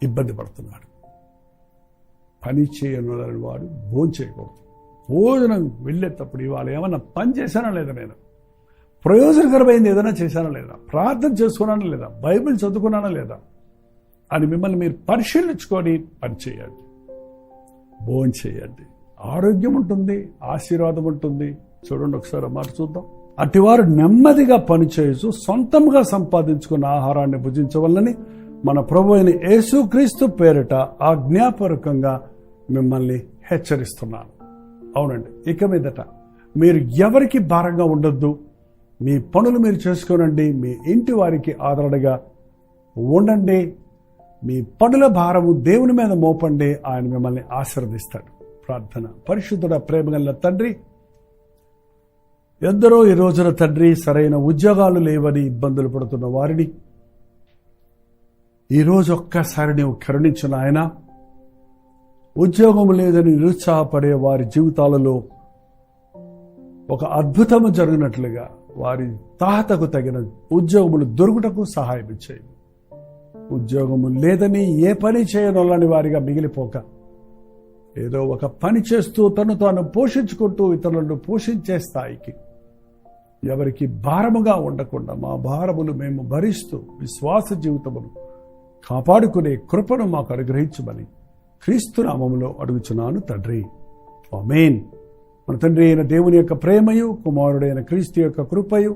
ఇబ్బంది పడుతున్నాడు. పని చేయని వాడు భోజనం చేయకూడదు. భోజనం వెళ్ళేటప్పుడు ఇవాళ ఏమన్నా పని చేశానా లేదా, నేను ప్రయోజనకరమైంది ఏదైనా చేశానా లేదా, ప్రార్థన చేసుకున్నానా లేదా, బైబిల్ చదువుకున్నానా లేదా అని మిమ్మల్ని మీరు పరిశీలించుకొని పని చేయండి, భోజనం చేయండి. ఆరోగ్యం ఉంటుంది, ఆశీర్వాదం ఉంటుంది. చూడండి ఒకసారి మాట చూద్దాం. అటివారు నెమ్మదిగా పనిచేయచ్చు సొంతంగా సంపాదించుకున్న ఆహారాన్ని భుజించవల్లని మన ప్రభు అయిన యేసుక్రీస్తు పేరిట ఆజ్ఞాపూర్వకంగా మిమ్మల్ని హెచ్చరిస్తున్నాను. అవునండి, ఇక మీదట మీరు ఎవరికి భారంగా ఉండొద్దు. మీ పనులు మీరు చేసుకోనండి. మీ ఇంటి వారికి ఆదరణగా ఉండండి. మీ పనుల భారము దేవుని మీద మోపండి. ఆయన మిమ్మల్ని ఆశీర్వదిస్తాడు. ప్రార్థన. పరిశుద్ధుడ ప్రేమగల తండ్రి, ఎందరో ఈ రోజున తండ్రి సరైన ఉద్యోగాలు లేవని ఇబ్బందులు పడుతున్న వారిని ఈరోజు ఒక్కసారి నీవు కరుణించిన ఆయన, ఉద్యోగం లేదని నిరుత్సాహపడే వారి జీవితాలలో ఒక అద్భుతము జరిగినట్లుగా వారి తాహతకు తగిన ఉద్యోగములు దొరుకుటకు సహాయం ఇచ్చేయి. ఉద్యోగము లేదని ఏ పని చేయనొల్లని వారిగా మిగిలిపోక ఏదో ఒక పని చేస్తూ తను తాను పోషించుకుంటూ ఇతరులను పోషించే స్థాయికి ఎవరికి భారముగా ఉండకుండా మా భారములు మేము భరిస్తూ విశ్వాస జీవితమును కాపాడుకునే కృపను మాకు అనుగ్రహించమని క్రీస్తు నామములో అడుగుచున్నాను తండ్రి. ఆమేన్. మన తండ్రి అయిన దేవుని యొక్క ప్రేమయు, కుమారుడైన క్రీస్తు యొక్క కృపయు,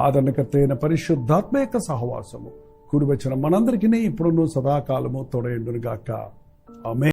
ఆదరణకర్త అయిన పరిశుద్ధాత్మ యొక్క సహవాసము కూడి వచ్చిన మనందరికీ ఇప్పుడును సదాకాలము తోడైండును గాక. ఆమేన్.